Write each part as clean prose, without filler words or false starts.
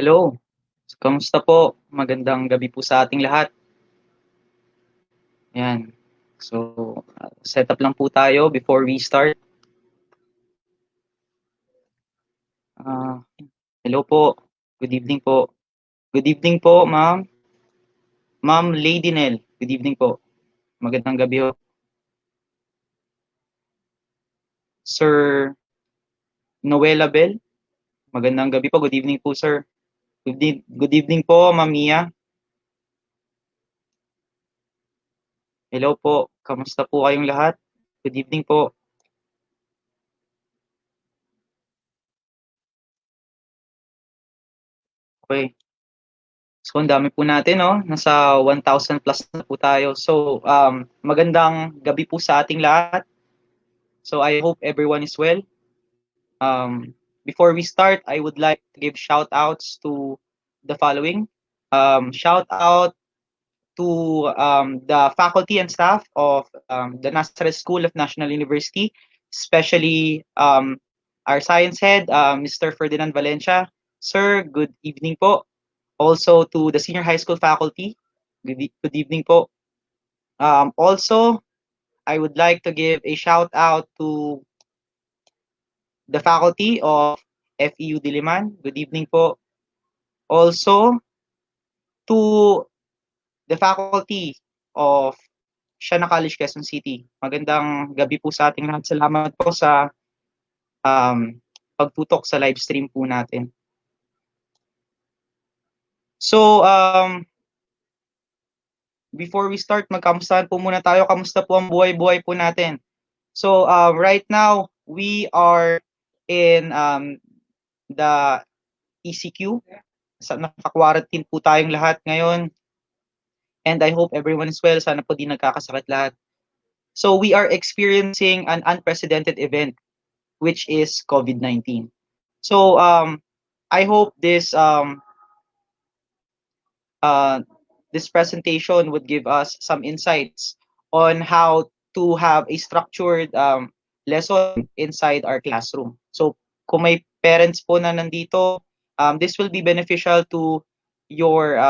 Hello, kamusta po? Magandang gabi po sa ating lahat. Yan. So, set up lang po tayo before we start. Ah, hello po. Good evening po. Good evening po, ma'am. Ma'am Lady Nell. Good evening po. Magandang gabi ho. Sir Noela Bell. Magandang gabi po. Good evening po, sir. Good evening po, Ma'am Mia. Hello po. Kamusta po kayong lahat? Good evening po. Okay. So, ang dami po natin, no? Nasa 1,000 plus na po tayo. So, magandang gabi po sa ating lahat. So, I hope everyone is well. Before we start, I would like to give shout outs to the following. Shout out to the faculty and staff of the Nazareth School of National University, especially our science head, Mr. Ferdinand Valencia. Sir, good evening po. Also to the senior high school faculty, good evening po. Also, I would like to give a shout out to the faculty of FEU Diliman. Good evening po. Also, to the faculty of Siana College, Quezon City. Magandang gabi po sa ating lahat. Salamat po sa pagtutok sa live stream po natin. So, before we start, magkamustahan po muna tayo. Kamusta po ang buhay-buhay po natin? So, right now, we are in the ECQ. Naka-quarantine po tayong lahat ngayon. And I hope everyone is well. Sana po di nagkakasakit lahat. So we are experiencing an unprecedented event, which is COVID-19. So I hope this presentation would give us some insights on how to have a structured lesson inside our classroom. So kung may parents po na nandito, this will be beneficial to your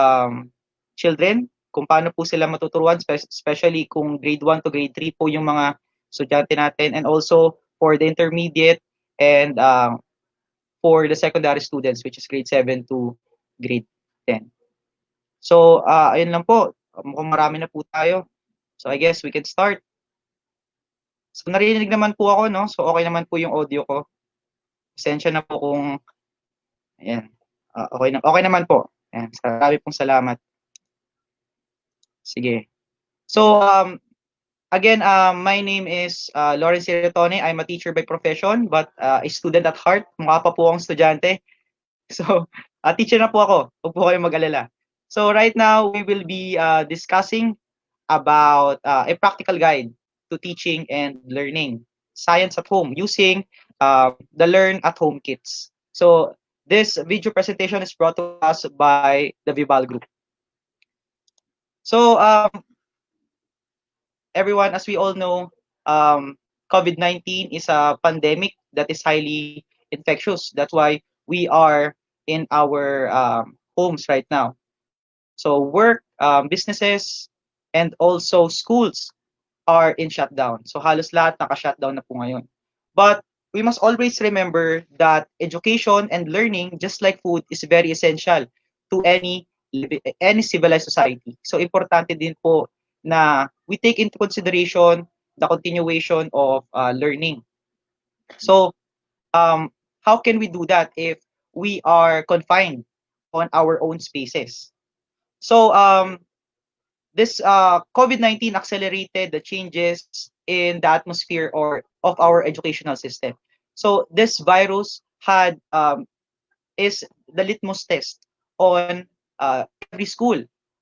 children, kung paano po sila matuturuan, especially kung grade 1 to grade 3 po yung mga estudyante natin, and also for the intermediate and for the secondary students, which is grade 7 to grade 10. So, ayun lang po. Mukhang marami na po tayo. So, I guess we can start. So, narinig naman po ako, no? So, okay naman po yung audio ko. Pasensya na po kung, ayan, okay naman po. Ayan, marami pong salamat. Sige. So, again, my name is Lawrence Ciretone. I'm a teacher by profession, but a student at heart. Mukha pa po akong estudyante. So, teacher na po ako. Huwag po kayong mag-alala. So, right now, we will be discussing about a practical guide to teaching and learning science at home using the Learn at Home kits. So this video presentation is brought to us by the Vival Group. So everyone, as we all know, COVID-19 is a pandemic that is highly infectious. That's why we are in our homes right now. So work, businesses, and also schools are in shutdown. So halos lahat naka-shutdown na po ngayon. But we must always remember that education and learning, just like food, is very essential to any civilized society. So importante din po na we take into consideration the continuation of learning. So how can we do that if we are confined on our own spaces? So this COVID-19 accelerated the changes in the atmosphere or of our educational system. So this virus had is the litmus test on every school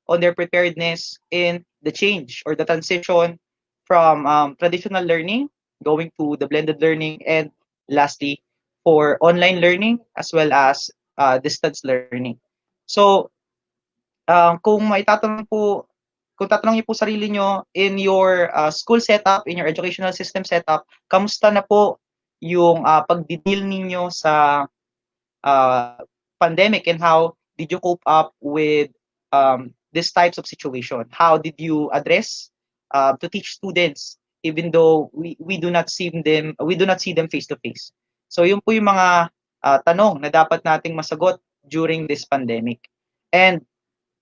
on their preparedness in the change or the transition from traditional learning going to the blended learning, and lastly for online learning as well as distance learning. So kung tatanungin po sarili nyo in your school setup, in your educational system setup, kamusta na po yung pagdi-deal ninyo sa pandemic and how did you cope up with these types of situation? How did you address to teach students even though we do not see them face to face? So yun po yung mga tanong na dapat nating masagot during this pandemic. And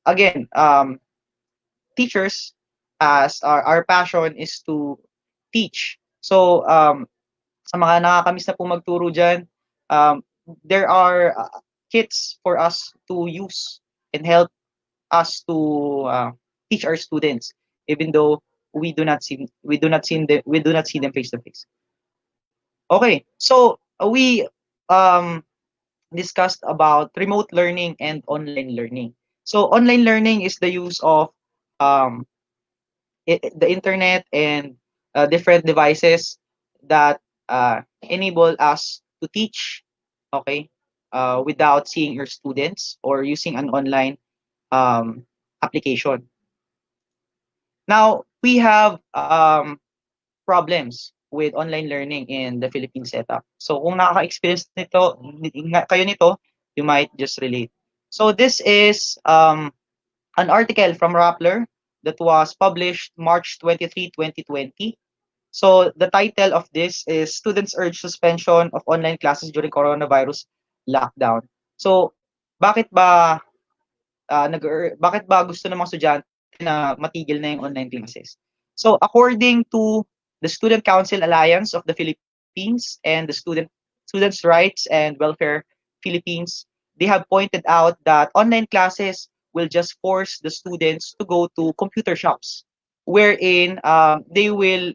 again, teachers, as our passion is to teach. So sa mga nakakamiss na po magturo dyan, um, there are kits for us to use and help us to teach our students, even though we do not see them face to face. Okay, so we um, discussed about remote learning and online learning. So online learning is the use of um, the internet and different devices that enable us to teach, okay, without seeing your students or using an online application. Now, we have problems with online learning in the Philippine setup. So kung nakaka-experience kayo nito, you might just relate. So this is an article from Rappler that was published March 23, 2020. So the title of this is Students Urge Suspension of Online Classes During Coronavirus Lockdown. So bakit ba bakit ba gusto ng mga estudyante na matigil na yung online classes? So according to the Student Council Alliance of the Philippines and the Students' Rights and Welfare Philippines, they have pointed out that online classes will just force the students to go to computer shops wherein they will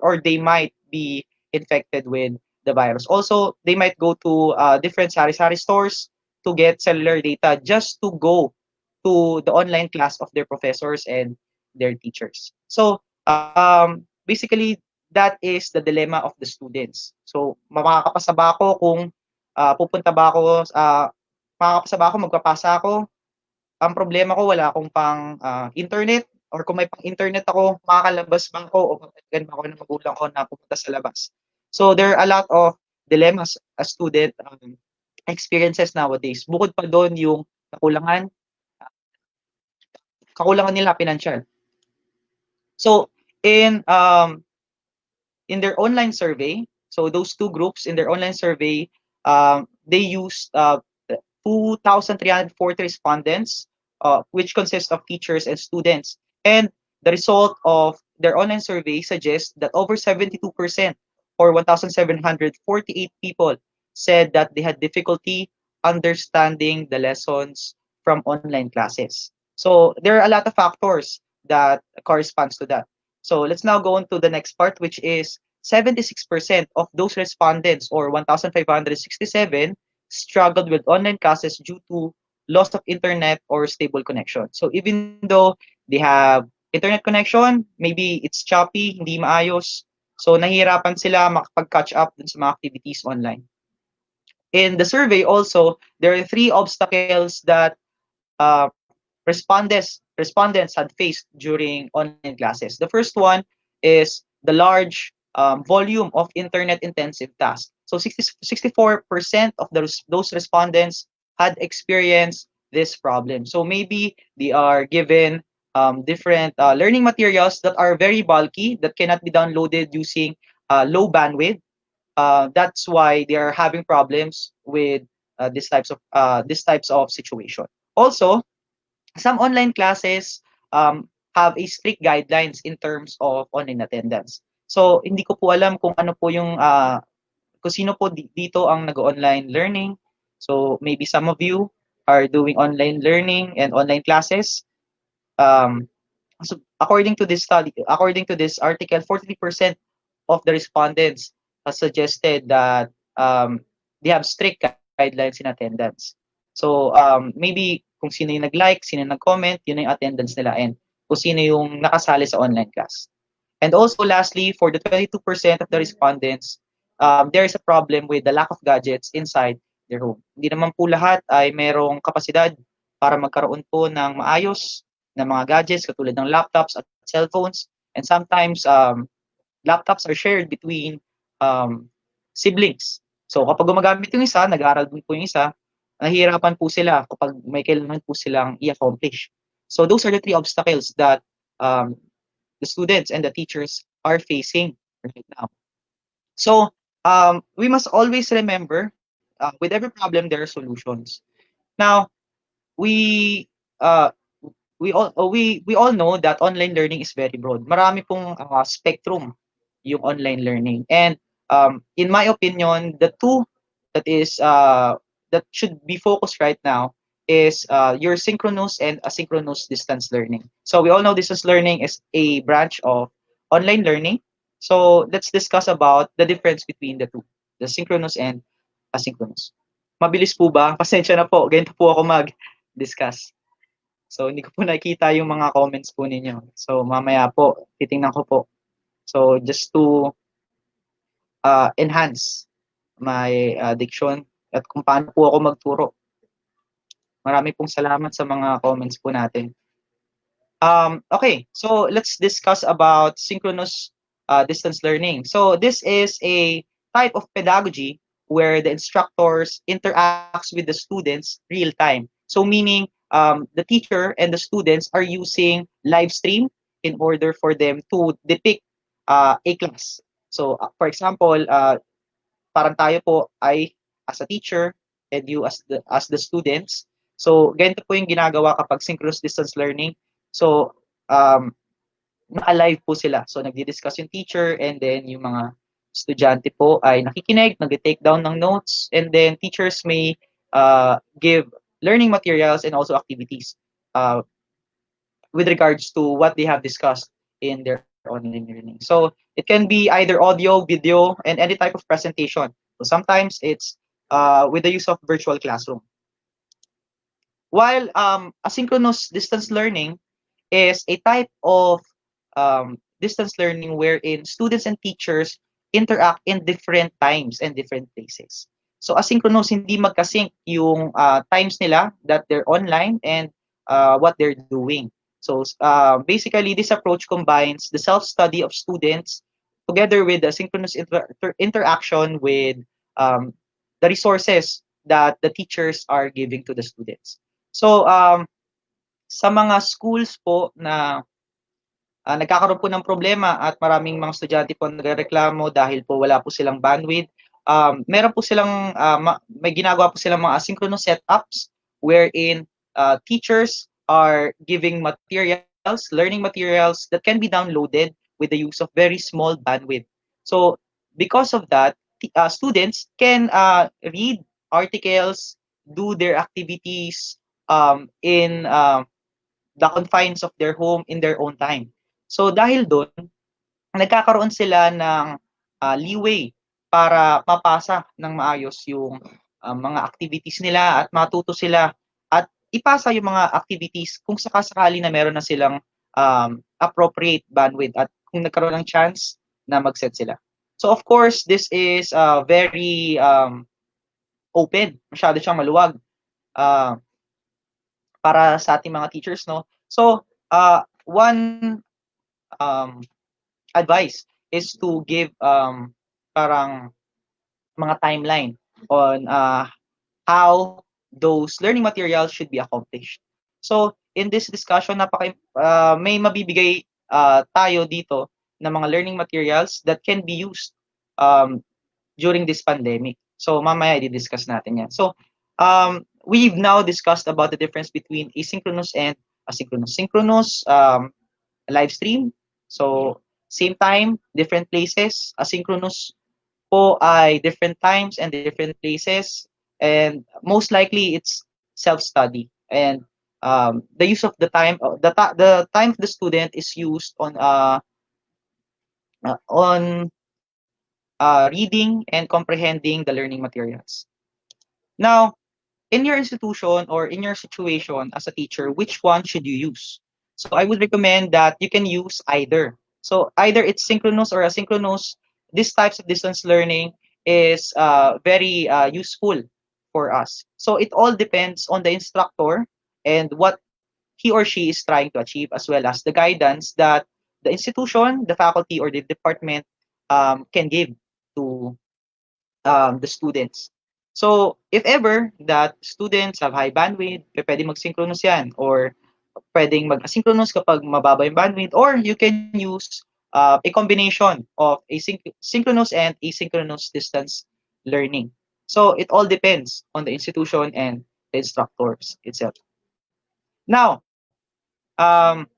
or they might be infected with the virus. Also, they might go to different sari-sari stores to get cellular data just to go to the online class of their professors and their teachers. So, basically, that is the dilemma of the students. So, makakapasa ba ako kung pupunta ba ako, makakapasa ba ako, magpapasa ako. Ang problema ko, wala akong pang internet, or kung may pang internet ako, makakalabas ba ako o papayagan ba ako ng magulang ko na pumunta sa labas. So, there are a lot of dilemmas a student experiences nowadays. Bukod pa doon yung kakulangan nila pinansyal. So in their online survey, so those two groups in their online survey, they used 2,340 respondents, which consist of teachers and students. And the result of their online survey suggests that over 72% or 1,748 people said that they had difficulty understanding the lessons from online classes. So there are a lot of factors that corresponds to that. So let's now go on to the next part, which is 76% of those respondents, or 1,567, struggled with online classes due to loss of internet or stable connection. So even though they have internet connection, maybe it's choppy, hindi maayos, so nahihirapan sila makapag-catch up dun sa mga activities online. In the survey also, there are three obstacles that respondents had faced during online classes. The first one is the large volume of internet-intensive tasks. So 64% of those respondents had experienced this problem. So maybe they are given different learning materials that are very bulky, that cannot be downloaded using low bandwidth. That's why they are having problems with these types of situation. Also, some online classes have a strict guidelines in terms of online attendance. So, hindi ko po alam kung ano po yung, kung sino po dito ang nag-online learning. So, maybe some of you are doing online learning and online classes. So according to this article, 43% of the respondents suggested that they have strict guidelines in attendance. So maybe kung sino yung nag-like, sino yung nag-comment, yun yung attendance nila, and kung sino yung nakasali sa online class. And also lastly, for the 22% of the respondents, there is a problem with the lack of gadgets inside their home. Hindi naman po lahat ay merong kapasidad para magkaroon po ng maayos na mga gadgets katulad ng laptops at cellphones. And sometimes laptops are shared between siblings. So kapag gumagamit yung isa, nag-aaral din po yung isa, nahihirapan po sila kapag may kailangan po silang i-accomplish. So those are the three obstacles that um, the students and the teachers are facing right now. So we must always remember, with every problem there are solutions. Now we uh, we all know that online learning is very broad. Marami pong spectrum yung online learning. And in my opinion, the two that is that should be focused right now is your synchronous and asynchronous distance learning. So we all know distance learning is a branch of online learning. So let's discuss about the difference between the two, the synchronous and asynchronous. Mabilis po ba? Pasensya na po, ganito po ako mag-discuss. So hindi ko po nakikita yung mga comments po ninyo. So mamaya po, titingnan ko po. So just to enhance my diction at kung paano po ako magturo. Marami pong salamat sa mga comments po natin. Okay, so let's discuss about synchronous distance learning. So this is a type of pedagogy where the instructors interacts with the students real time. So meaning the teacher and the students are using live stream in order for them to depict a class. So for example, parang tayo po ay as a teacher and you as the students. So ganito po yung ginagawa kapag synchronous distance learning. So um, naka-live po sila. So nagdi-discuss yung teacher and then yung mga estudyante po ay nakikinig, nag-take down ng notes, and then teachers may give learning materials and also activities uh, with regards to what they have discussed in their online learning. So it can be either audio, video, and any type of presentation. So sometimes it's with the use of virtual classroom. While asynchronous distance learning is a type of distance learning wherein students and teachers interact in different times and different places. So asynchronous, hindi magkasync yung times nila that they're online and what they're doing. So basically, this approach combines the self-study of students together with the synchronous interaction with um, the resources that the teachers are giving to the students. So sa mga schools po na nagkakaroon po ng problema at maraming mga estudyante po nagrereklamo dahil po wala po silang bandwidth. Meron po silang, may ginagawa po silang mga asynchronous setups wherein teachers are giving materials, learning materials that can be downloaded with the use of very small bandwidth. So because of that, students can read articles, do their activities in the confines of their home in their own time. So dahil doon, nagkakaroon sila ng leeway para mapasa ng maayos yung mga activities nila at matuto sila at ipasa yung mga activities kung sakasakali na meron na silang appropriate bandwidth at kung nagkaroon ng chance na mag-set sila. So of course, this is very open, masyado siyang maluwag para sa ating mga teachers, no? So one advice is to give parang mga timeline on how those learning materials should be accomplished. So in this discussion, may mabibigay tayo dito na mga learning materials that can be used um, during this pandemic. So mamaya i-discuss natin yan. So we've now discussed about the difference between asynchronous and asynchronous. Synchronous live stream. So same time, different places. Asynchronous po ay different times and different places. And most likely it's self-study. And the use of the time, the time of the student is used on reading and comprehending the learning materials. Now, in your institution or in your situation as a teacher, which one should you use? So I would recommend that you can use either. So either it's synchronous or asynchronous. These types of distance learning is very useful for us. So it all depends on the instructor and what he or she is trying to achieve, as well as the guidance that the institution, the faculty, or the department can give to the students. So, if ever that students have high bandwidth, pwede mag-synchronous yan or pwedeng mag-asynchronous kapag mababa yung bandwidth or you can use a combination of synchronous and asynchronous distance learning. So, it all depends on the institution and the instructors itself. Now, um,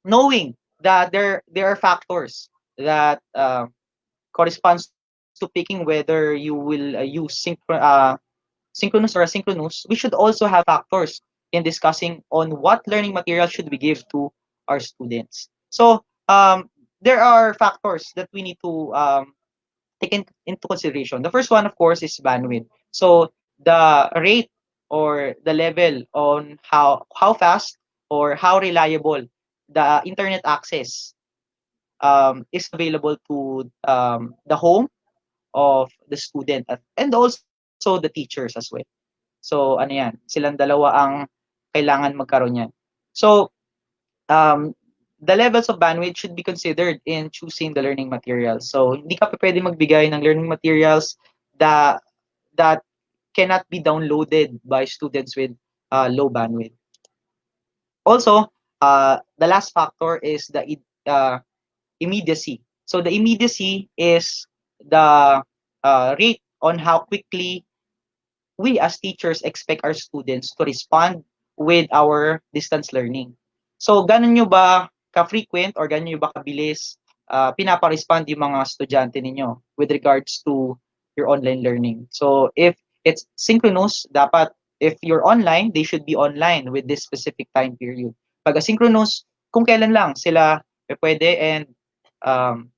knowing that there are factors that corresponds to picking whether you will use synchronous or asynchronous, we should also have factors in discussing on what learning material should we give to our students. So there are factors that we need to take into consideration. The first one, of course, is bandwidth. So the rate or the level on how fast or how reliable the internet access is available to the home of the student and also the teachers as well. So ano yan, silang dalawa ang kailangan magkaroon yan. So um, the levels of bandwidth should be considered in choosing the learning materials. So hindi ka pa pwede magbigay ng learning materials that that cannot be downloaded by students with low bandwidth. Also, the last factor is the immediacy. So the immediacy is the rate on how quickly we as teachers expect our students to respond with our distance learning. So, ganun nyo ba ka-frequent or ganun nyo ba kabilis pinapa-respond yung mga estudyante ninyo with regards to your online learning? So, if it's synchronous, dapat if you're online, they should be online with this specific time period. Pag asynchronous, kung kailan lang sila pwede and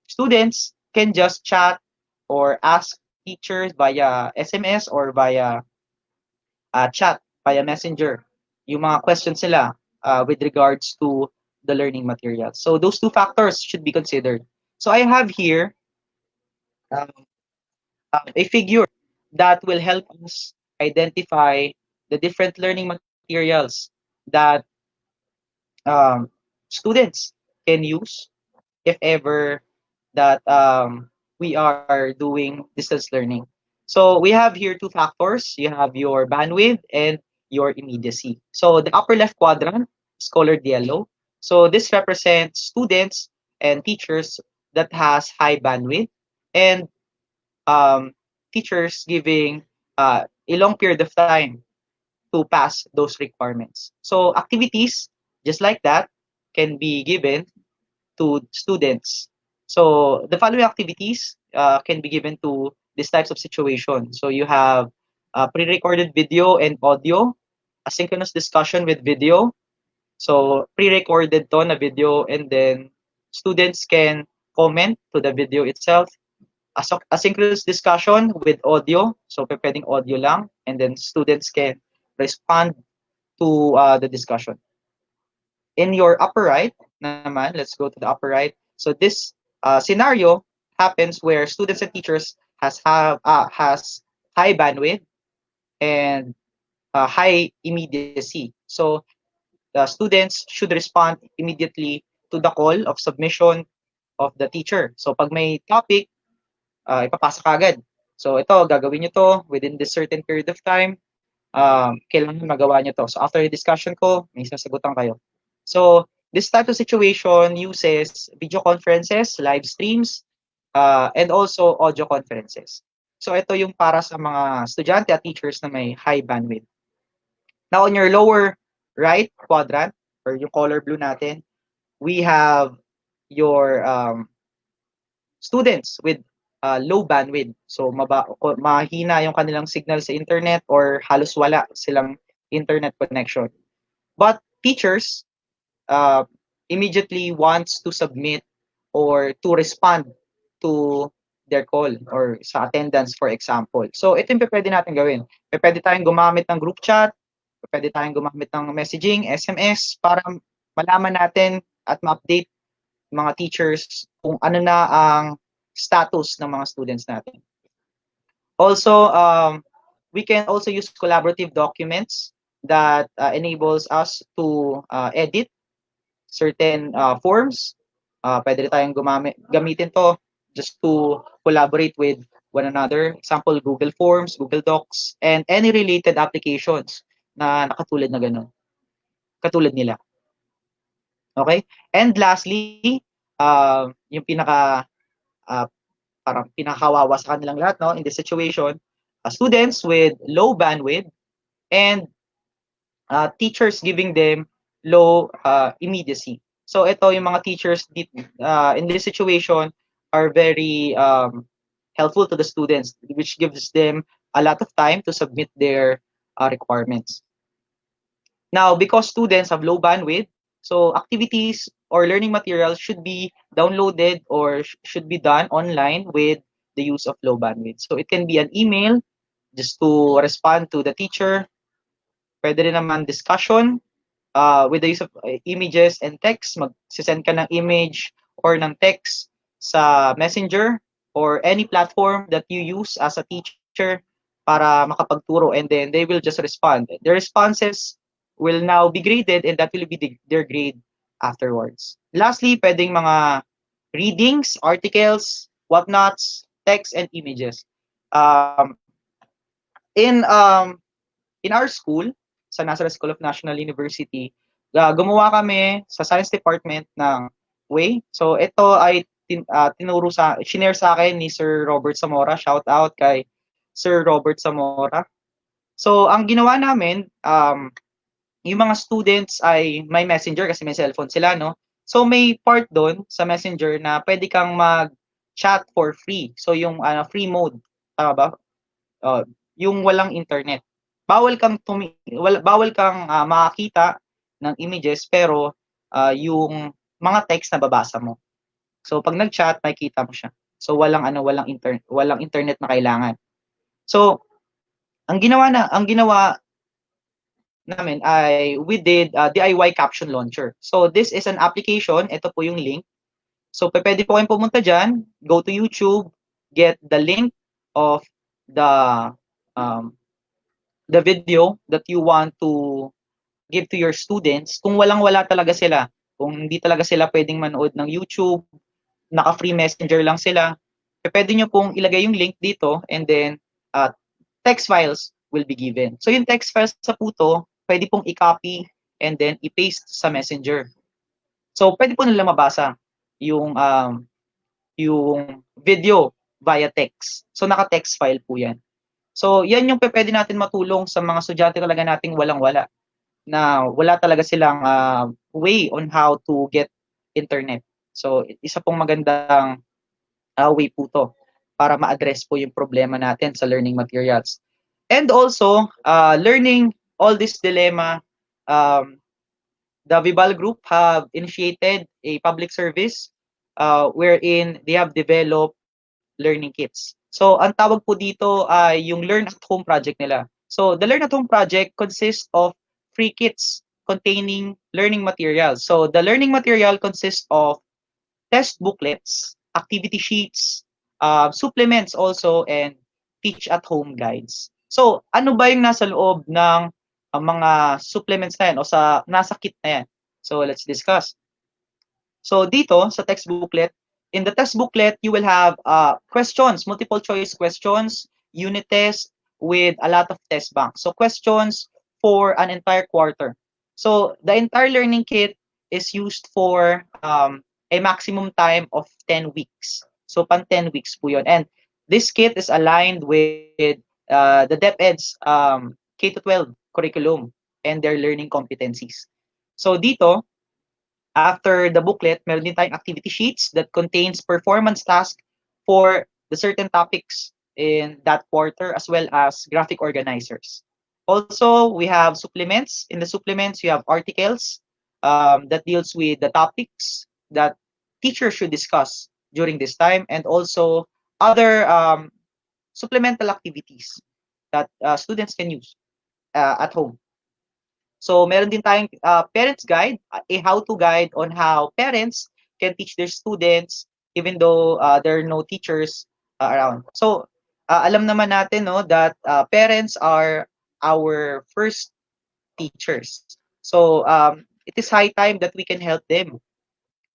students can just chat or ask teachers via SMS or via chat, via messenger, yung mga questions nila with regards to the learning materials. So those two factors should be considered. So I have here um, a figure that will help us identify the different learning materials that students can use if ever that we are doing distance learning. So we have here two factors. You have your bandwidth and your immediacy. So the upper left quadrant is colored yellow. So this represents students and teachers that has high bandwidth and teachers giving a long period of time to pass those requirements. So activities just like that can be given to students. So the following activities can be given to these types of situations. So you have pre-recorded video and audio, asynchronous discussion with video. So pre-recorded to na video and then students can comment to the video itself. Asynchronous discussion with audio. So pwedeng audio lang and then students can respond to the discussion. In your upper right naman, let's go to the upper right. So this scenario happens where students and teachers has high bandwidth and high immediacy. So the students should respond immediately to the call of submission of the teacher. So pag may topic, ipapasa ka agad. So ito, gagawin nyo to within this certain period of time. Kailangan magawa nyo to. So after the discussion ko, may sasagutan kayo. So this type of situation uses video conferences, live streams, and also audio conferences. So ito yung para sa mga estudyante at teachers na may high bandwidth. Now on your lower right quadrant, or yung color blue natin, we have your students with low bandwidth. So mahina yung kanilang signal sa internet or halos wala silang internet connection. But teachers immediately wants to submit or to respond to their call or sa attendance, for example. So ito yung pwede natin gawin. Pwede tayong gumamit ng group chat, pwede tayong gumamit ng messaging, SMS, para malaman natin at ma-update mga teachers kung ano na ang status ng mga students natin. Also, we can also use collaborative documents that enables us to edit certain forms. Pwede tayong gamitin to just to collaborate with one another. Example, Google Forms, Google Docs, and any related applications na nakatulad na gano'n, katulad nila. Okay? And lastly, yung pinaka parang pinakawawa sa kanilang lahat, no, in this situation, students with low bandwidth and teachers giving them low immediacy. So ito yung mga teachers in this situation are very helpful to the students, which gives them a lot of time to submit their requirements. Now, because students have low bandwidth, so activities or learning materials should be downloaded or should be done online with the use of low bandwidth. So it can be an email just to respond to the teacher. Pwede rin naman discussion with the use of images and text. Mag-send ka ng image or ng text sa Messenger or any platform that you use as a teacher para makapagturo, and then they will just respond. The responses will now be graded, and that will be their grade afterwards. Lastly, pwedeng mga readings, articles, whatnots, text, and images. Um, in um, in our school, sa Nazareth School of National University, gumawa kami sa Science Department ng way. So ito ay shinare sa akin ni Sir Robert Zamora. Shout out kay Sir Robert Zamora. So ang ginawa namin, yung mga students ay may messenger kasi may cellphone sila, no? So may part doon sa messenger na pwede kang mag-chat for free. So yung free mode, tama ba? Yung walang internet. Bawal kang makakita ng images, pero yung mga text na babasa mo. So pag nag-chat, makikita mo siya. So walang internet na kailangan. So ang ginawa namin ay we did DIY caption launcher. So this is an application, ito po yung link. So pwede po kayong pumunta diyan, go to YouTube, get the link of the um, the video that you want to give to your students. Kung walang-wala talaga sila, kung hindi talaga sila pwedeng manood ng YouTube, naka-free messenger lang sila, pwede nyo pong ilagay yung link dito, and then text files will be given. So yung text files sa puto, pwede pong i-copy and then i-paste sa messenger. So pwede po nila mabasa yung video via text. So naka-text file po yan. So yan yung pwede natin matulong sa mga estudyante talaga nating walang-wala, na wala talaga silang way on how to get internet. So isa pong magandang way po to para ma-address po yung problema natin sa learning materials. And also, learning all this dilemma, the Vibal Group have initiated a public service wherein they have developed learning kits. So ang tawag po dito ay yung Learn at Home project nila. So the Learn at Home project consists of free kits containing learning materials. So the learning material consists of test booklets, activity sheets, supplements also, and teach at home guides. So ano ba yung nasa loob ng mga supplements na yan o nasa kit na yan? So let's discuss. So dito sa text booklet, in the test booklet, you will have questions, multiple choice questions, unit test with a lot of test banks. So questions for an entire quarter. So the entire learning kit is used for a maximum time of 10 weeks. So pang 10 weeks po yun. And this kit is aligned with the DepEd's K-12 curriculum and their learning competencies. So dito, after the booklet, meron din tayong activity sheets that contains performance task for the certain topics in that quarter, as well as graphic organizers. Also, we have supplements. In the supplements, you have articles that deals with the topics that teachers should discuss during this time, and also other supplemental activities that students can use at home. So meron din tayong parents guide, a how-to guide on how parents can teach their students even though there are no teachers around. So alam naman natin, no, that parents are our first teachers. So it is high time that we can help them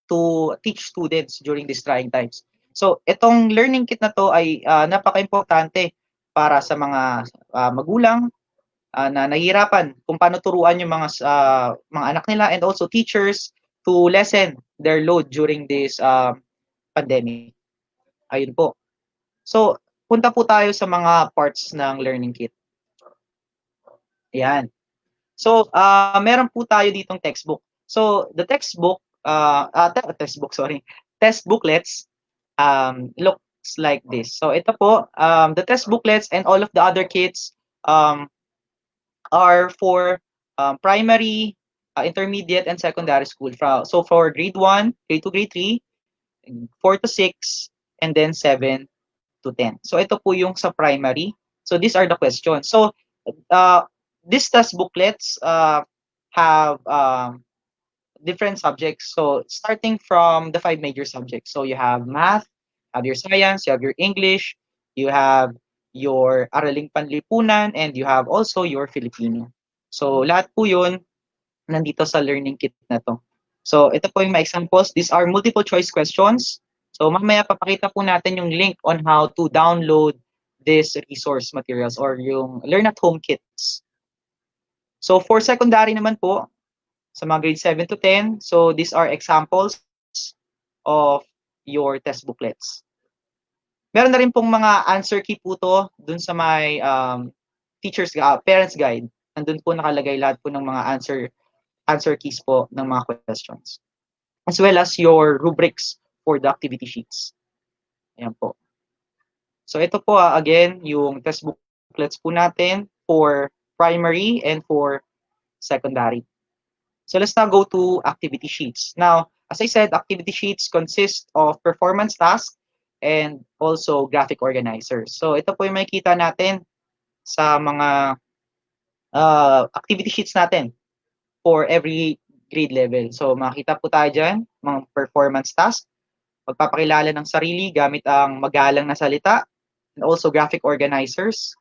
to teach students during these trying times. So itong learning kit na 'to ay, napakaimportante para sa mga, magulang, na nahihirapan kung paano turuan yung mga anak nila and also teachers to lessen their load during this, pandemic. Ayun po. So, punta po tayo sa mga parts ng learning kit. Ayan. So, meron po tayo ditong textbook. So, the textbook, textbook, sorry, test booklets looks like this. So, ito po, the test booklets and all of the other kits um, are for primary, intermediate, and secondary school. So, for grade 1, grade 2, grade 3, 4 to 6, and then 7 to 10. So, ito po yung sa primary. So, these are the questions. So, uh, these test booklets have different subjects. So starting from the five major subjects. So you have math, you have your science, you have your English, you have your Araling Panlipunan, and you have also your Filipino. So lahat po yun nandito sa learning kit na to. So ito po yung mga examples. These are multiple choice questions. So mamaya papakita po natin yung link on how to download this resource materials or yung learn at home kits. So for secondary naman po, sa mga grade 7 to 10. So these are examples of your test booklets. Meron na rin pong mga answer key po to dun sa may parents guide. Nandun po nakalagay lahat po ng mga answer keys po ng mga questions. As well as your rubrics for the activity sheets. Ayan po. So ito po again yung test booklets po natin for primary and for secondary. So let's now go to activity sheets. Now, as I said, activity sheets consist of performance tasks and also graphic organizers. So ito po yung makikita natin sa mga activity sheets natin for every grade level. So makita po tayo dyan, mga performance tasks, pagpapakilala ng sarili gamit ang magalang na salita, and also graphic organizers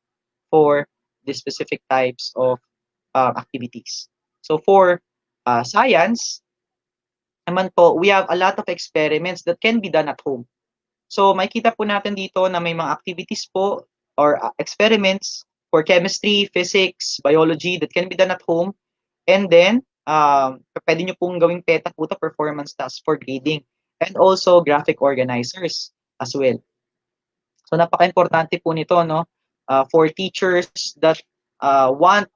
for the specific types of activities. So for science, naman po, we have a lot of experiments that can be done at home. So makikita po natin dito na may mga activities po or experiments for chemistry, physics, biology that can be done at home. And then, pwede nyo pong gawing PETA po performance tasks for grading and also graphic organizers as well. So napaka-importante po nito no for teachers that want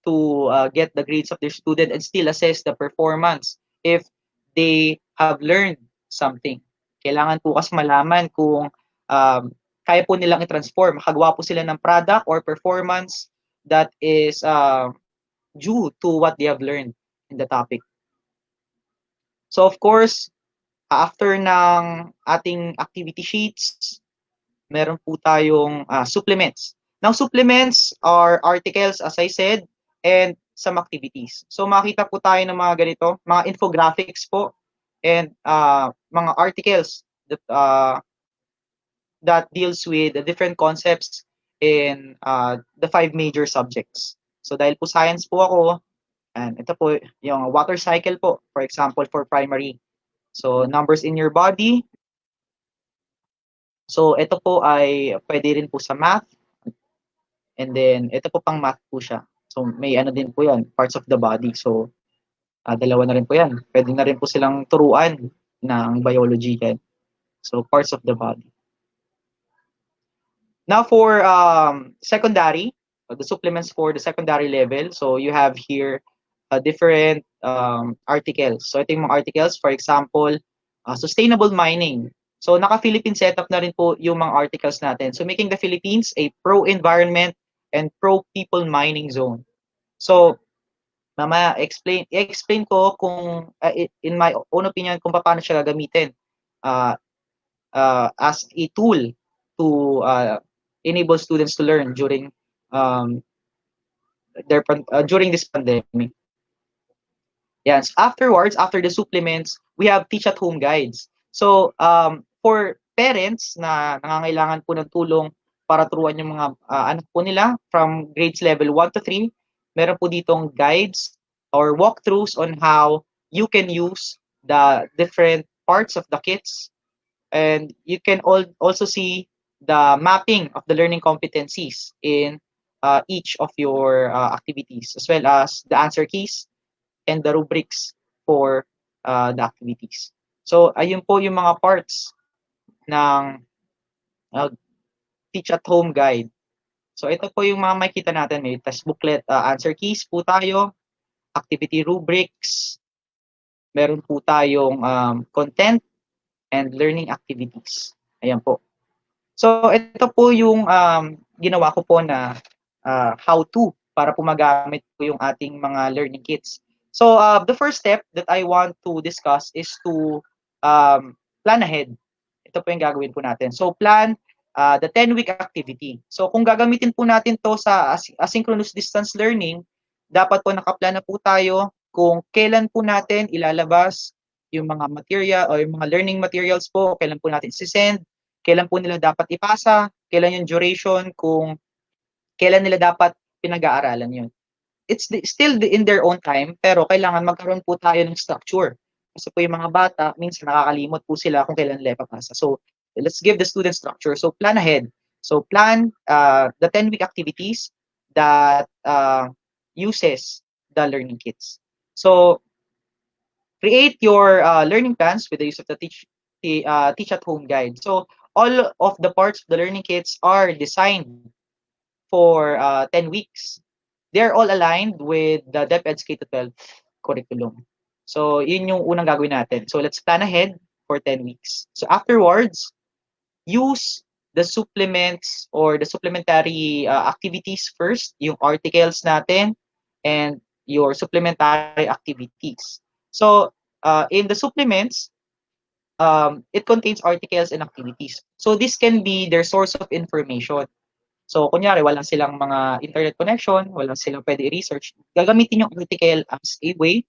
to get the grades of their student and still assess the performance if they have learned something. Kailangan po kasi malaman kung kaya po nilang i-transform, makagawa po sila ng product or performance that is due to what they have learned in the topic. So of course, after ng ating activity sheets, meron po tayong supplements. Now, supplements are articles, as I said, and some activities. So, makita po tayo ng mga ganito, mga infographics po, and mga articles that deals with the different concepts in the five major subjects. So, dahil po science po ako, and ito po yung water cycle po, for example, for primary. So, numbers in your body. So, ito po ay pwede rin po sa math. And then, ito po pang math po siya. So, may ano din po yan, parts of the body. So, dalawa na rin po yan. Pwede na rin po silang turuan ng biology yan. So, parts of the body. Now, for secondary, the supplements for the secondary level. So, you have here different articles. So, ito yung mga articles. For example, sustainable mining. So, naka-Philippine setup na rin po yung mga articles natin. So, making the Philippines a pro-environment and pro-people mining zone. So, mamaya i-explain ko kung, in my own opinion, kung paano siya gagamitin as a tool to enable students to learn during during this pandemic. Yes. Afterwards, after the supplements, we have teach at home guides. So, for parents na nangangailangan po ng tulong para turuan yung mga anak po nila from grades level 1 to 3, meron po ditong guides or walkthroughs on how you can use the different parts of the kits And you can also see the mapping of the learning competencies in each of your activities, as well as the answer keys and the rubrics for the activities. So, ayun po yung mga parts ng uh, Teach at Home Guide. So, ito po yung mga makikita natin. May test booklet, answer keys po tayo, activity rubrics, meron po tayong content and learning activities. Ayan po. So, ito po yung ginawa ko po na how-to para po magamit po yung ating mga learning kits. So, the first step that I want to discuss is to plan ahead. Ito po yung gagawin po natin. So, plan the 10-week activity. So, kung gagamitin po natin to sa asynchronous distance learning, dapat po nakaplan na po tayo kung kailan po natin ilalabas yung mga material o yung mga learning materials po, kailan po natin isi-send, kailan po nila dapat ipasa, kailan yung duration, kung kailan nila dapat pinag-aaralan yun. It's still in their own time, pero kailangan magkaroon po tayo ng structure. Kasi po yung mga bata, minsan nakakalimot po sila kung kailan nila ipapasa. So, let's give the student structure. So, plan ahead. So, plan the 10-week activities that uses the learning kits. So, create your learning plans with the use of the Teach at Home guide. So, all of the parts of the learning kits are designed for 10 weeks. They're all aligned with the DepEd's K-12 curriculum. So, yun yung unang gagawin natin. So, let's plan ahead for 10 weeks. So, afterwards, use the supplements or the supplementary activities first, yung articles natin and your supplementary activities. So, in the supplements, it contains articles and activities. So, this can be their source of information. So, kunyari, walang silang mga internet connection, walang silang pwede i-research, gagamitin yung article as a way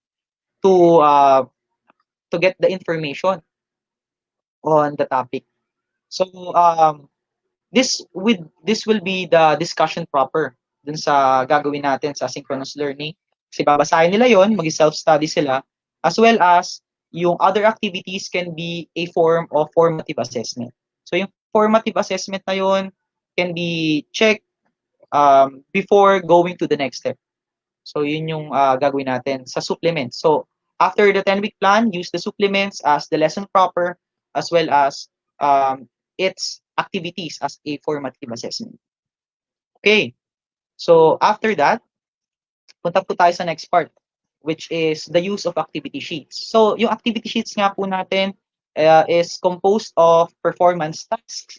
to get the information on the topic. So, this will be the discussion proper dun sa gagawin natin sa synchronous learning. Kasi babasahin nila yon, mag-self-study sila, as well as yung other activities can be a form of formative assessment. So, yung formative assessment na yon can be checked before going to the next step. So, yun yung gagawin natin sa supplements. So, after the 10-week plan, use the supplements as the lesson proper as well as its activities as a formative assessment. Okay. So, after that, punta po tayo sa next part, which is the use of activity sheets. So, yung activity sheets nga po natin is composed of performance tasks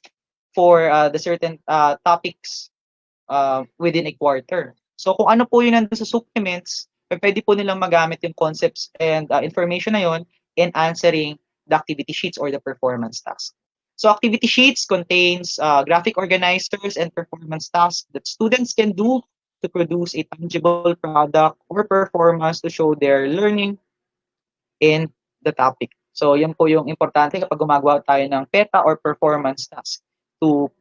for the certain topics within a quarter. So kung ano po yun nandun sa supplements, pwede po nilang magamit yung concepts and information na yun in answering the activity sheets or the performance tasks. So activity sheets contains graphic organizers and performance tasks that students can do to produce a tangible product or performance to show their learning in the topic. So yan po yung importante kapag gumagawa tayo ng PETA or performance task to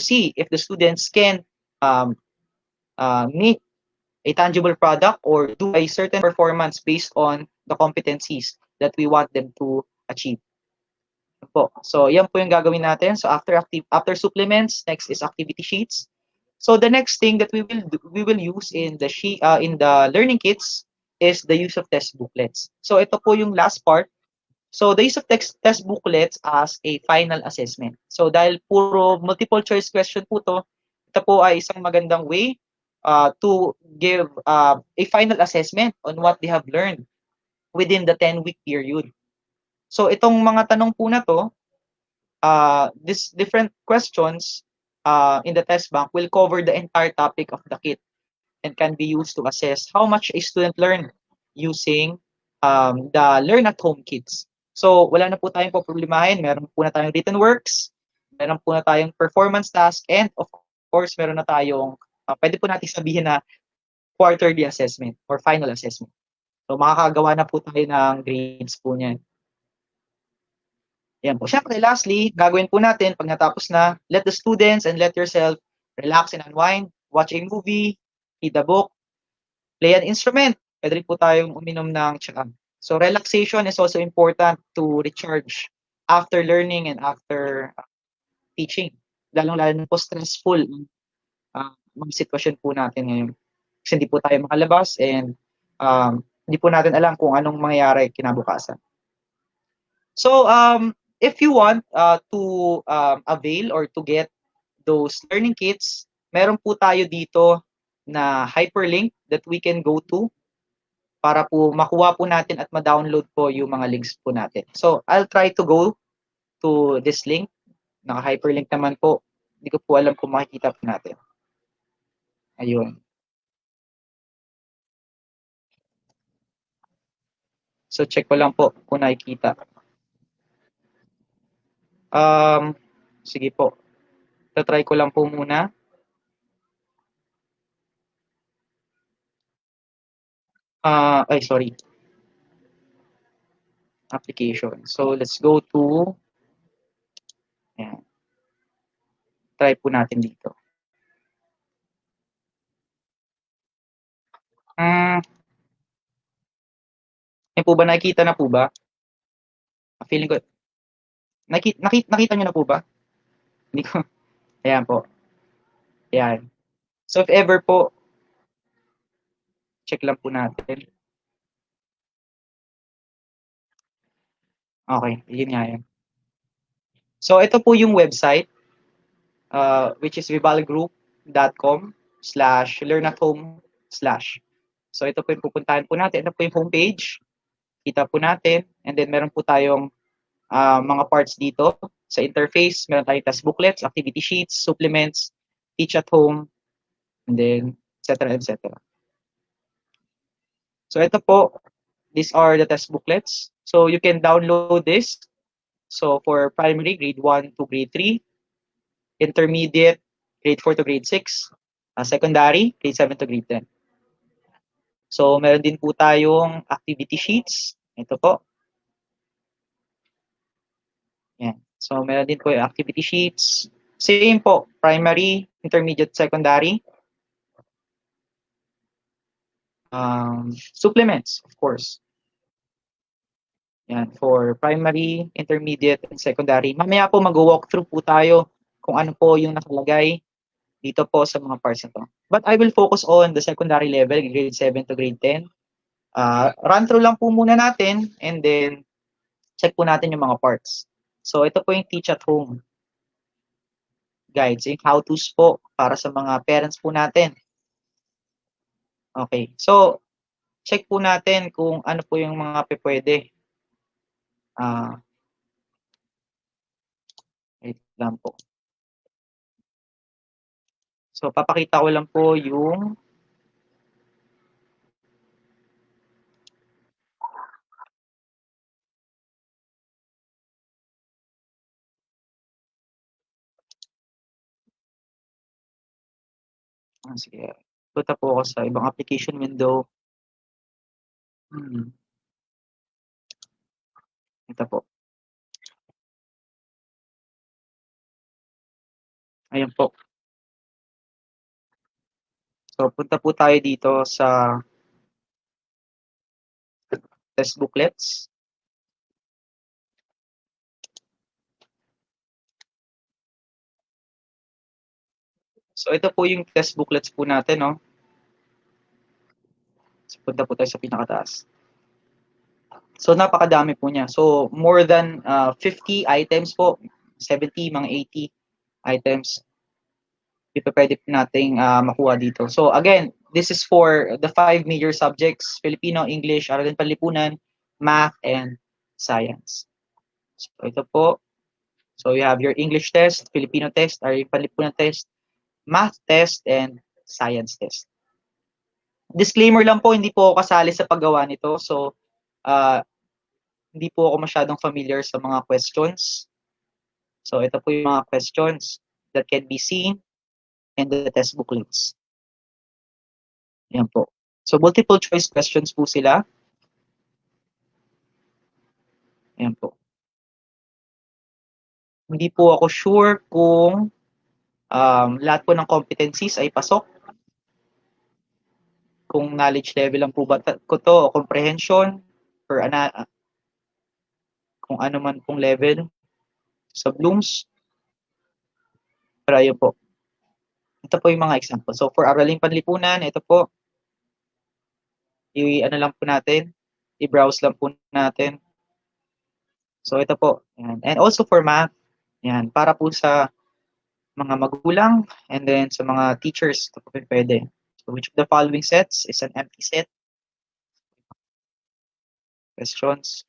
see if the students can make a tangible product or do a certain performance based on the competencies that we want them to achieve. Po. So, yan po yung gagawin natin. So, after supplements, next is activity sheets. So, the next thing that we will use in the learning kits is the use of test booklets. So, ito po yung last part. So, the use of test booklets as a final assessment. So, dahil puro multiple choice question po to, ito po ay isang magandang way to give a final assessment on what they have learned within the 10-week period. So, itong mga tanong po na to, these different questions in the test bank will cover the entire topic of the kit and can be used to assess how much a student learned using the Learn at Home kits. So, wala na po tayong poproblemahin. Meron po na tayong written works, meron po na tayong performance task, and of course, meron na tayong, pwede po natin sabihin na quarterly assessment or final assessment. So, makakagawa na po tayo ng grades po niyan. Yan po. Siyempre, lastly, gagawin po natin pag natapos na, let the students and let yourself relax and unwind, watch a movie, read a book, play an instrument. Pwede rin po tayong uminom ng tsaa. So, relaxation is also important to recharge after learning and after teaching. Lalong-lalo na po stressful mga sitwasyon po natin ngayon. Kasi hindi po tayo makalabas and hindi po natin alam kung anong mangyayari kinabukasan. So, if you want to avail or to get those learning kits, meron po tayo dito na hyperlink that we can go to para po makuha po natin at ma-download po yung mga links po natin. So, I'll try to go to this link. Naka-hyperlink naman po. Hindi ko po alam kung makikita po natin. Ayun. So, check ko lang po kung nakikita. Sige po. Try ko lang po muna. Sorry. Application. So, let's go to, ayan. Try po natin dito. Yan po ba, nakikita na po ba? Feeling ko, nakita nyo na po ba? Hindi ko, ayan po. Ayan. So, if ever po, check lang po natin. Okay, yun nga yan. So, ito po yung website, which is vivalgroup.com/learnathome/. So, ito po yung pupuntahan po natin. Ito po yung homepage. Kita po natin. And then, meron po tayong mga parts dito. Sa interface, meron tayong test booklets, activity sheets, supplements, teach at home, and then, etc. etc. So, ito po, these are the test booklets. So, you can download this. So, for primary, grade 1 to grade 3, intermediate, grade 4 to grade 6, secondary, grade 7 to grade 10. So, meron din po tayong activity sheets. Ito po. Yan. So, meron din po yung activity sheets. Same po, primary, intermediate, secondary. Supplements, of course. Yan, for primary, intermediate, and secondary. Mamaya po mag-walk through po tayo kung ano po yung nakalagay dito po sa mga parts na to. But I will focus on the secondary level, grade 7 to grade 10. Run through lang po muna natin and then check po natin yung mga parts. So, ito po yung teach at home guides, yung how-tos po para sa mga parents po natin. Okay. So, check po natin kung ano po yung mga pwede. Wait lang po. So, papakita ko lang po yung sige. Punta po ako sa ibang application window. Ito po. Ayan po. So, punta po tayo dito sa test booklets. So, ito po yung test booklets po natin, no? So, punta po tayo sa pinakataas. So, napakadami po niya. So, more than 50 items po. 70, mga 80 items. Ito pwede po nating makuha dito. So, again, this is for the 5 major subjects: Filipino, English, Aralin Panlipunan, Math, and Science. So, ito po. So, you have your English test, Filipino test, Aralin Panlipunan test, Math test, and Science test. Disclaimer lang po, hindi po ako kasali sa paggawa nito. So, hindi po ako masyadong familiar sa mga questions. So, ito po yung mga questions that can be seen in the test booklets. Yan po. So, multiple choice questions po sila. Yan po. Hindi po ako sure kung lahat po ng competencies ay pasok. Kung knowledge level lang po ba ko to, o comprehension, or kung ano man pong level. sa Bloom's. Pero ayun po, ito po yung mga example. So for Araling Panlipunan, ito po, i-ano lang po natin, i-browse lang po natin. So ito po, yan. And also for math, yan, para po sa mga magulang and then sa mga teachers, ito po pwede. So which of the following sets is an empty set? Questions.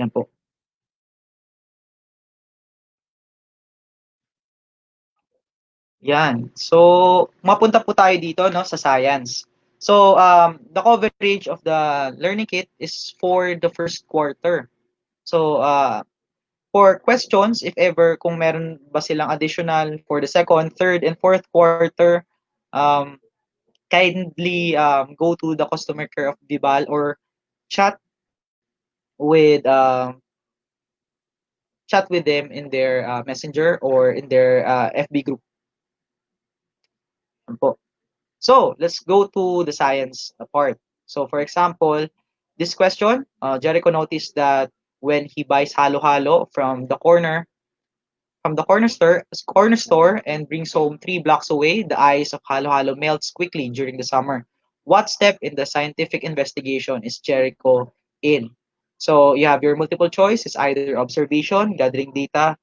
Yan po. Yan. So, mapunta po tayo dito no sa science. So, the coverage of the learning kit is for the first quarter. So, for questions, if ever kung meron ba silang additional for the second, third, and fourth quarter, um, kindly go to the customer care of Vibal or chat with them in their messenger or in their FB group. Yan po. So, let's go to the science part. So, for example, this question, Jericho noticed that when he buys halo-halo from the corner store and brings home 3 blocks away, the ice of halo-halo melts quickly during the summer. What step in the scientific investigation is Jericho in? So, you have your multiple choice is either observation, gathering data,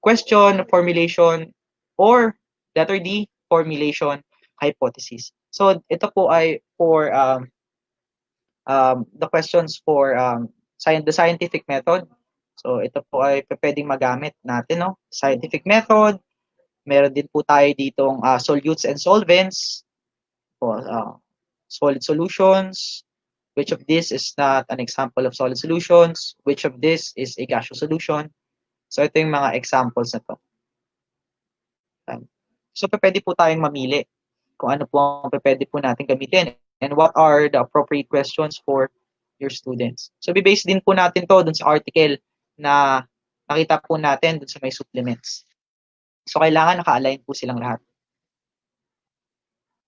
question, formulation, or letter D, formulation, hypothesis. So, ito po ay for the questions for the scientific method. So, ito po ay pwedeng magamit natin, no? Scientific method. Meron din po tayo ditong solutes and solvents, po, solid solutions. Which of this is not an example of solid solutions? Which of this is a gaseous solution? So, ito yung mga examples na to. So, pwede po tayong mamili kung ano po ang pwede po natin gamitin and what are the appropriate questions for your students. So, bibase din po natin to dun sa article na nakita po natin dun sa may supplements. So, kailangan naka-align po silang lahat.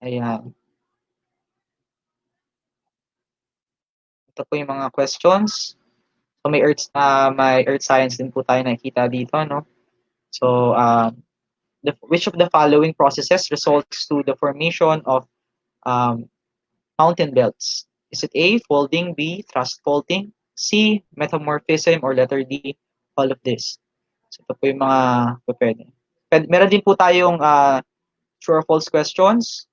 Ayan. Ito po yung mga questions. So, may earth science din po tayo nakikita dito, no? So, which of the following processes results to the formation of um, mountain belts? Is it A, folding, B, thrust faulting, C, metamorphism, or letter D, all of this? So, ito po yung mga pwede. Meron din po tayong true or false questions.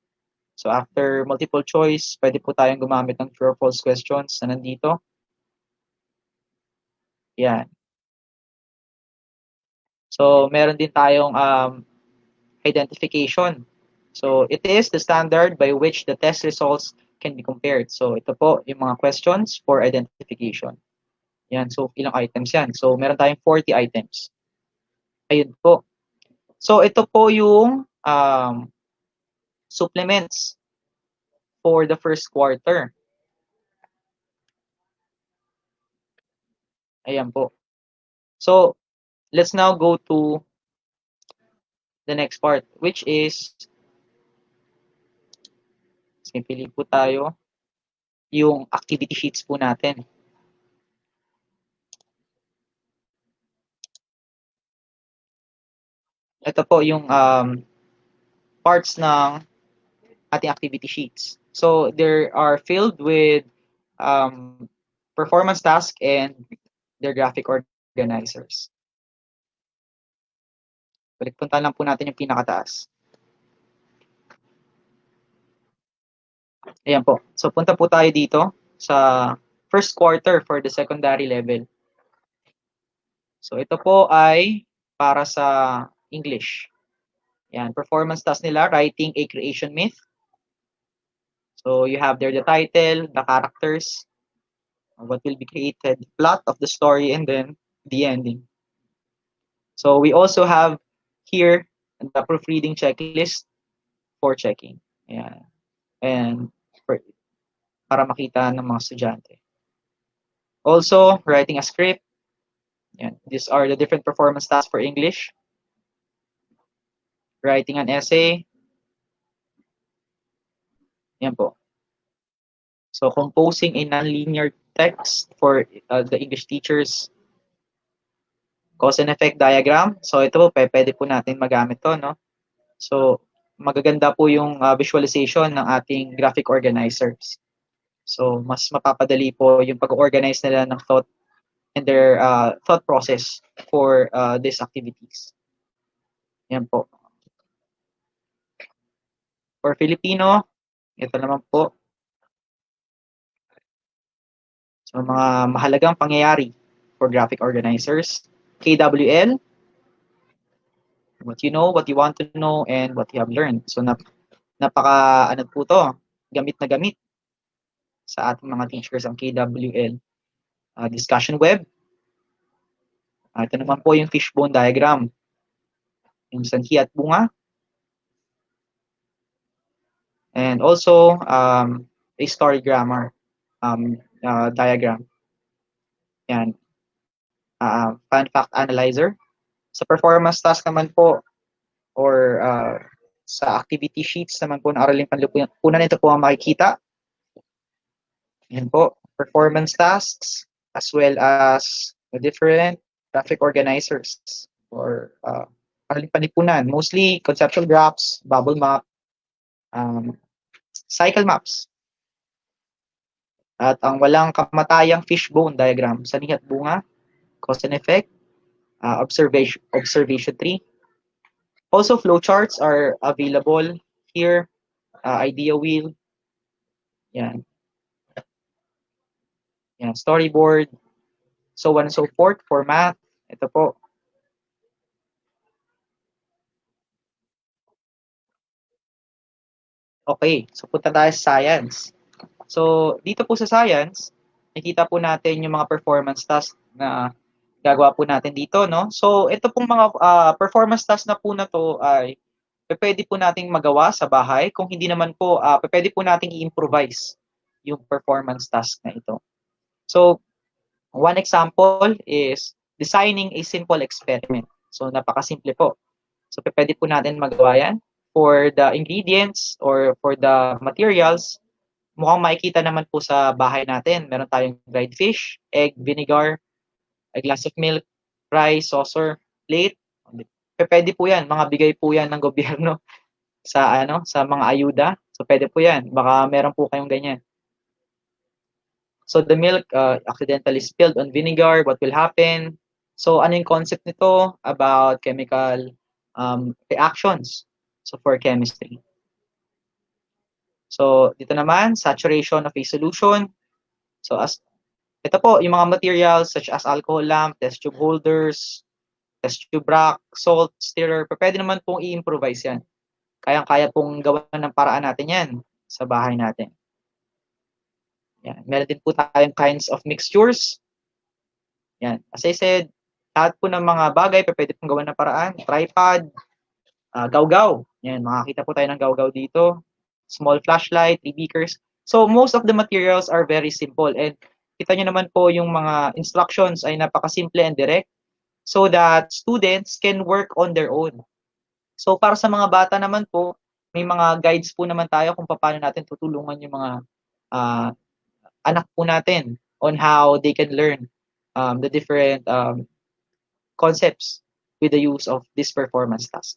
So, after multiple choice, pwede po tayong gumamit ng true or false questions na nandito. Yan. So, meron din tayong identification. So, it is the standard by which the test results can be compared. So, ito po yung mga questions for identification. Yan. So, ilang items yan? So, meron tayong 40 items. Ayun po. So, ito po yung supplements for the first quarter. Ayan po. So, let's now go to the next part, which is, pili po tayo, yung activity sheets po natin. Ito po yung parts ng ating activity sheets. So, they are filled with performance task and their graphic organizers. Balik punta lang po natin yung pinakataas. Ayan po. So, punta po tayo dito sa first quarter for the secondary level. So, ito po ay para sa English. Yan, performance task nila, writing a creation myth. So, you have there the title, the characters, what will be created, plot of the story, and then the ending. So, we also have here the proofreading checklist for checking. Ayan. And para makita ng mga estudyante. Also, writing a script. Yan. These are the different performance tasks for English. Writing an essay. Yan po. So, composing a nonlinear text for the English teachers. Cause and effect diagram. So ito po, pwede po natin magamit to, no? So magaganda po yung visualization ng ating graphic organizers. So mas mapapadali po yung pag-organize nila ng thought and their thought process for these activities. Yan po. For Filipino, ito naman po. So mga mahalagang pangyayari for graphic organizers. KWL, what you know, what you want to know, and what you have learned. So napaka ano po to, gamit na gamit sa ating mga teachers ang KWL. Discussion web. Ito naman po yung fishbone diagram. Yung sanhi at bunga. And also, a story grammar diagram. Yan. Fun fact analyzer. Sa performance task naman po, or sa activity sheets naman po na Araling Panlipunan, ito po ang makikita. Yan po, performance tasks, as well as the different graphic organizers or Araling Panlipunan. Mostly conceptual graphs, bubble map, cycle maps. At ang walang kamatayang fishbone diagram, sanhi at bunga, cause and effect, observation tree. Also, flowcharts are available here, idea wheel, yan, yan, storyboard, so on and so forth for math. Ito po. Okay, so punta tayo sa science. So, dito po sa science, nakita po natin yung mga performance tasks na gagawa po natin dito, no? So, ito pong mga performance tasks na po na to ay pwede po nating magawa sa bahay. Kung hindi naman po, pwede po nating i-improvise yung performance task na ito. So, one example is designing a simple experiment. So, napakasimple po. So, pwede po natin magawa yan. For the ingredients or for the materials, mukhang makikita naman po sa bahay natin. Meron tayong dried fish, egg, vinegar, a glass of milk, rice, saucer, plate. Pwede po yan. Mga bigay po yan ng gobyerno sa mga ayuda. So, pwede po yan. Baka meron po kayong ganyan. So, the milk accidentally spilled on vinegar, what will happen? So, ano yung concept nito? About chemical reactions. So, for chemistry. So, dito naman, saturation of a solution. So, ito po, yung mga materials such as alcohol lamp, test tube holders, test tube rack, salt, stirrer, pwede naman pong i-improvise yan. Kayang-kaya pong gawan ng paraan natin yan sa bahay natin. Yan. Meron din po tayong kinds of mixtures. Yan. As I said, lahat po ng mga bagay pwede pong gawan ng paraan. Tripod, gawgaw. Yan, makakita po tayo ng gawgaw dito. Small flashlight, 3 beakers. So, most of the materials are very simple. And kita nyo naman po yung mga instructions ay napakasimple and direct so that students can work on their own. So, para sa mga bata naman po, may mga guides po naman tayo kung paano natin tutulungan yung mga anak po natin on how they can learn the different concepts with the use of this performance task.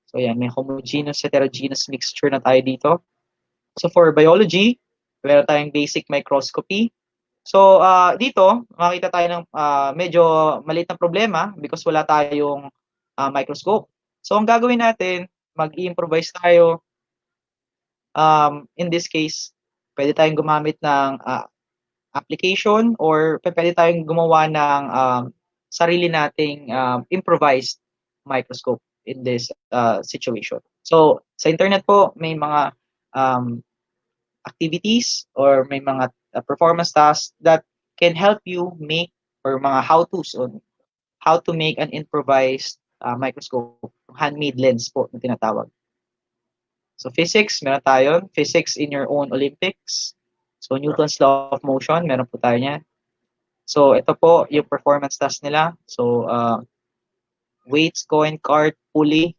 So yan, may homogeneous, heterogeneous mixture na tayo dito. So for biology, meron tayong basic microscopy. So dito, makita tayo ng medyo maliit na problema because wala tayong microscope. So ang gagawin natin, mag-i-improvise tayo. In this case, pwede tayong gumamit ng application or pwede tayong gumawa ng sarili nating improvised microscope in this situation. So, sa internet po, may mga activities or may mga performance tasks that can help you make or mga how-tos on how to make an improvised microscope, handmade lens po na tinatawag. So, physics, meron tayo. Physics in your own Olympics. So, Newton's law of motion, meron po tayo niyan. So, ito po yung performance task nila. So, weights, coin, cart, pulley,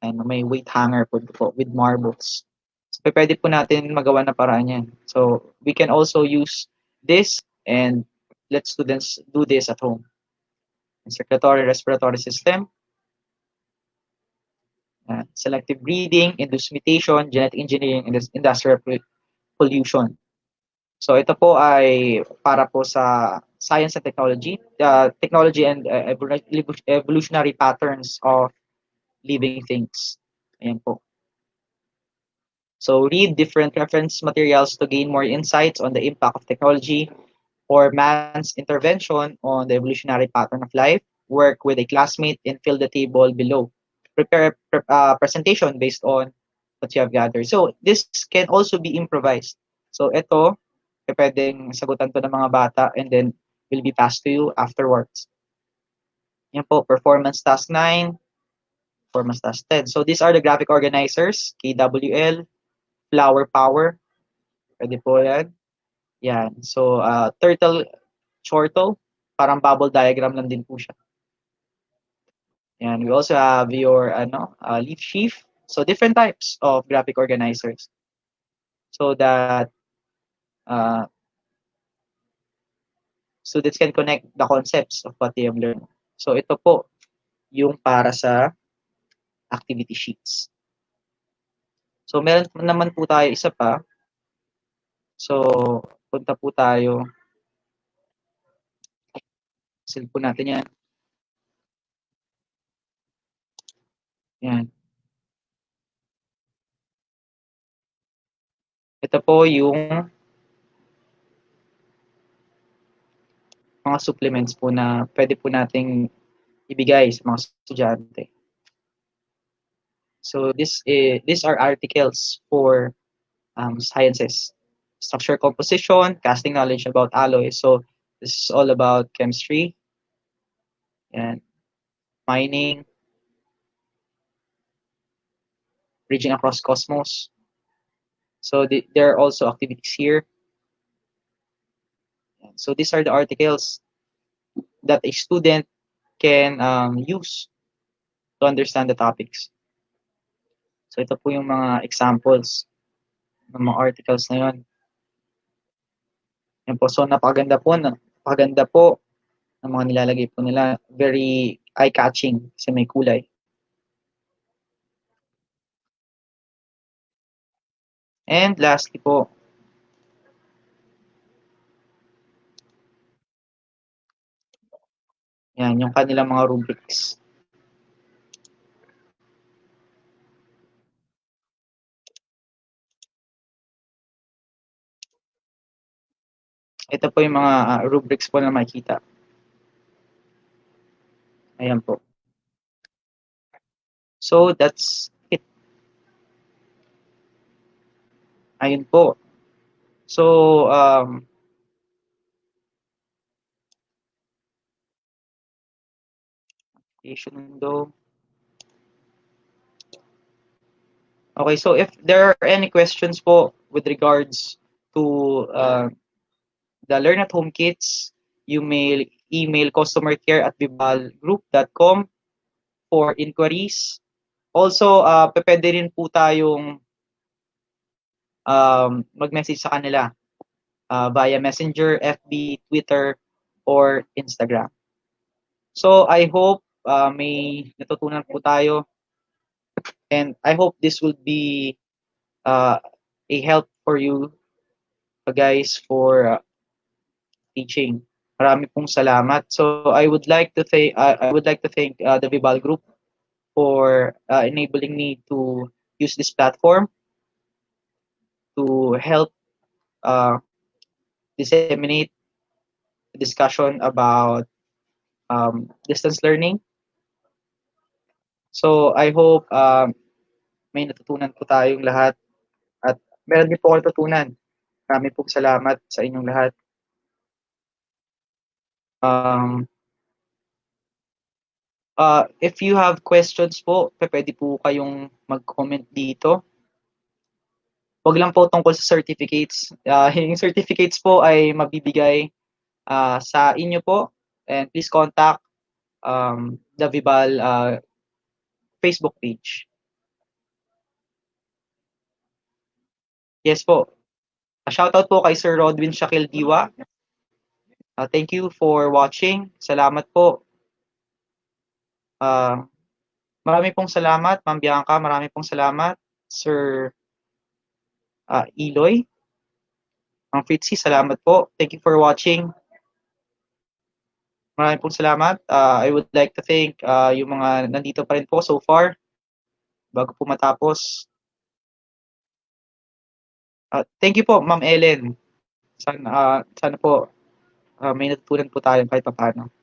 and may weight hanger po with marbles. So, pwede po natin magawa na paraan yan. So, we can also use this and let students do this at home. Circulatory respiratory system, selective breeding, induced mutation, genetic engineering, and industrial pollution. So ito po ay para po sa science and technology and evolutionary patterns of living things. Ayan po. So read different reference materials to gain more insights on the impact of technology or man's intervention on the evolutionary pattern of life. Work with a classmate and fill the table below. Prepare a presentation based on what you have gathered. So this can also be improvised. So ito, pwedeng sagutan to ng mga bata and then will be passed to you afterwards. Yan po, performance task 9, performance task 10. So these are the graphic organizers, KWL, flower power, pwede po yan. Yan. So, turtle, chortle, parang bubble diagram lang din po siya. Yan. We also have your leaf sheaf. So, different types of graphic organizers. So that uh, students can connect the concepts of what they have learned. So, ito po yung para sa activity sheets. So, meron naman po tayo isa pa. So, punta po tayo. Seal po natin yan. Yan. Ito po yung mga supplements po na pwede po nating ibigay sa mga estudyante. So these are articles for sciences, structure composition, casting knowledge about alloys. So this is all about chemistry and mining, bridging across cosmos. So there are also activities here. So these are the articles that a student can use to understand the topics. So ito po yung mga examples ng mga articles na yun. Yan po. So napakaganda po ng mga nilalagay po nila. Very eye-catching kasi may kulay. And lastly po, yan, yung kanilang mga rubrics. Ito po yung mga rubrics po na makikita. Ayan po. So, that's it. Ayun po. So, window. Okay, so if there are any questions po with regards to the Learn at Home kits, you may email customercare@vibalgroup.com for inquiries. Also, pwede rin po tayong mag-message sa kanila via Messenger, FB, Twitter, or Instagram. So, I hope may natutunan po tayo and I hope this will be a help for you guys for teaching. Marami pong salamat. So, I would like to thank the Vibal Group for enabling me to use this platform to help uh, disseminate the discussion about distance learning. So I hope may natutunan po tayong lahat at meron din po ako natutunan. Marami pong salamat sa inyong lahat. Um, if you have questions po, pwede po kayong mag-comment dito. Wag lang po tungkol sa certificates. Yung certificates po ay mabibigay sa inyo po and please contact the Vibal Facebook page. Yes po. Shoutout po kay Sir Rodwin Shakil Diwa. Thank you for watching. Salamat po. Ah, Marami pong salamat, Ma'am Bianca. Marami pong salamat, Sir Iloy. Ma'am Fritzy, salamat po. Thank you for watching. Maraming pong salamat. I would like to thank yung mga nandito pa rin po so far bago po matapos. Thank you po, Ma'am Ellen. Sana po may natutunan po tayo kahit papaano.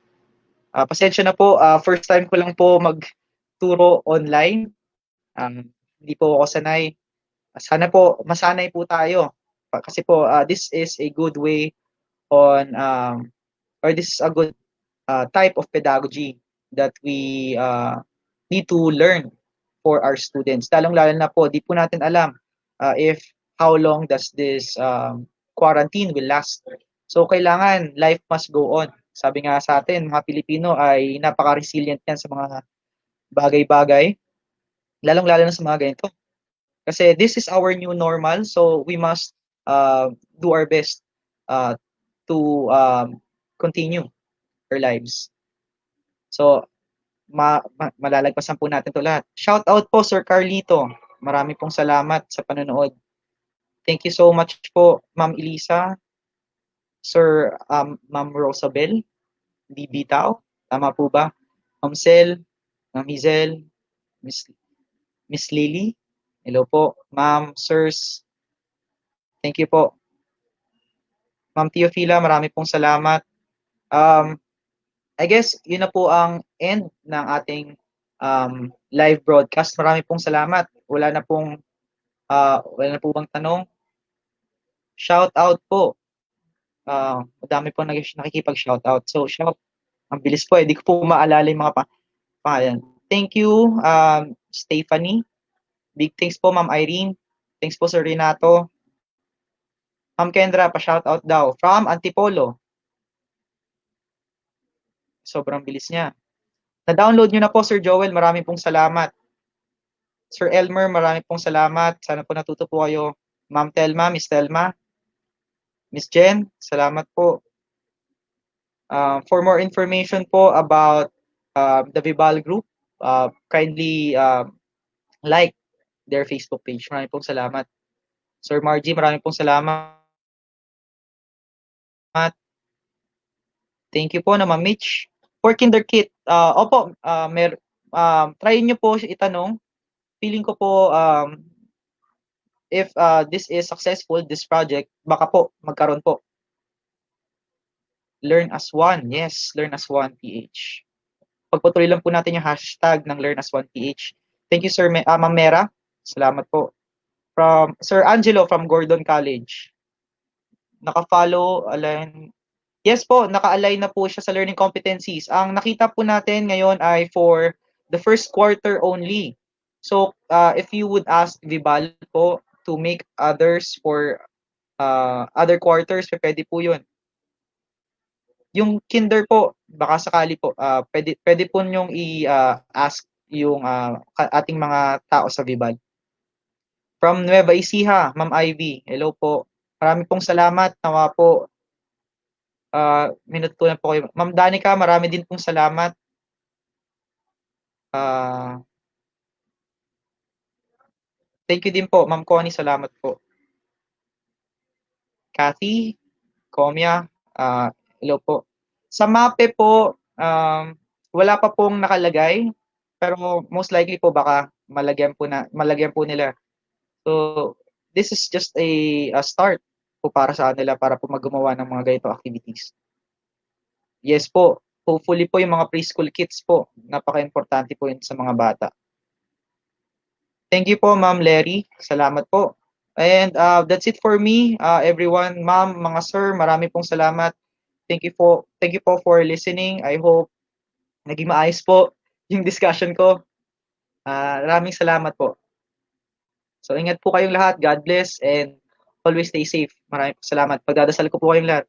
Pasensya na po, first time ko lang po magturo online. Hindi po ako sanay. Sana po masanay po tayo. Kasi po this is a good way on or this is a good type of pedagogy that we need to learn for our students. Lalong-lalo na po, di po natin alam if how long does this quarantine will last. So kailangan life must go on. Sabi nga sa atin, mga Pilipino ay napaka-resilient yan sa mga bagay-bagay, lalong-lalo na sa mga ganito. Kasi this is our new normal, so we must do our best uh, to continue our lives. So malalagpasan po natin 'to lahat. Shout out po Sir Carlito. Marami pong salamat sa panonood. Thank you so much po Ma'am Elisa, Sir Ma'am Rosabel, di bitaw. Tama po ba? Ma'am Sel, Ma'am Hazel, Miss Miss Lily. Hello po, Ma'am, Sirs. Thank you po. Ma'am Teofila, marami pong salamat. Um, I guess yun na po ang end ng ating live broadcast. Marami pong salamat. Wala na po bang tanong? Shout out po. Madami po nakikipag-shoutout. So, ang bilis po eh. Di ko po maalala yung mga pangalan. Thank you, Stephanie. Big thanks po, Ma'am Irene. Thanks po, Sir Renato. Ma'am Kendra, pa-shoutout daw. From Antipolo. Sobrang bilis niya. Na-download nyo na po, Sir Joel. Marami pong salamat. Sir Elmer, marami pong salamat. Sana po natuto po kayo. Ma'am Telma, Miss Telma, Miss Jen, salamat po. For more information po about the Vibal Group, kindly like their Facebook page. Maraming pong salamat. Sir Margie, maraming pong salamat. Thank you po na Ma'am Mitch. For Kinder Kit, opo, try nyo po itanong. Feeling ko po if this is successful, this project, baka po magkaroon po. Learn as one. Yes, learn as one PH. Pagpatuloy lang po natin yung hashtag ng Learn as One PH. Thank you, Sir Ma'am Mera. Salamat po. From Sir Angelo from Gordon College. Naka-follow, align. Yes po, naka-align na po siya sa learning competencies. Ang nakita po natin ngayon ay for the first quarter only. So, if you would ask Vibal po to make others for other quarters, pwede po yun. Yung kinder po, baka sakali po, pwede po nyong i-ask yung ating mga tao sa Vibal. From Nueva Ecija, Ma'am Ivy, hello po. Marami pong salamat, nawa po. Minutunan po kayo. Ma'am Danica, marami din pong salamat. Thank you din po, Ma'am Connie, salamat po. Kathy, Komya, hello po. Sa MAPE po, wala pa pong nakalagay, pero most likely po baka malagyan po nila. So, this is just a start po para sa kanila para po magawa ng mga ganito activities. Yes po, hopefully po yung mga preschool kids po, napaka-importante po yun sa mga bata. Thank you po, Ma'am Larry. Salamat po. And that's it for me, everyone. Ma'am, mga sir, marami pong salamat. Thank you po for listening. I hope naging maayos po yung discussion ko. Maraming salamat po. So ingat po kayong lahat. God bless and always stay safe. Maraming salamat. Pagdadasal ko po kayong lahat.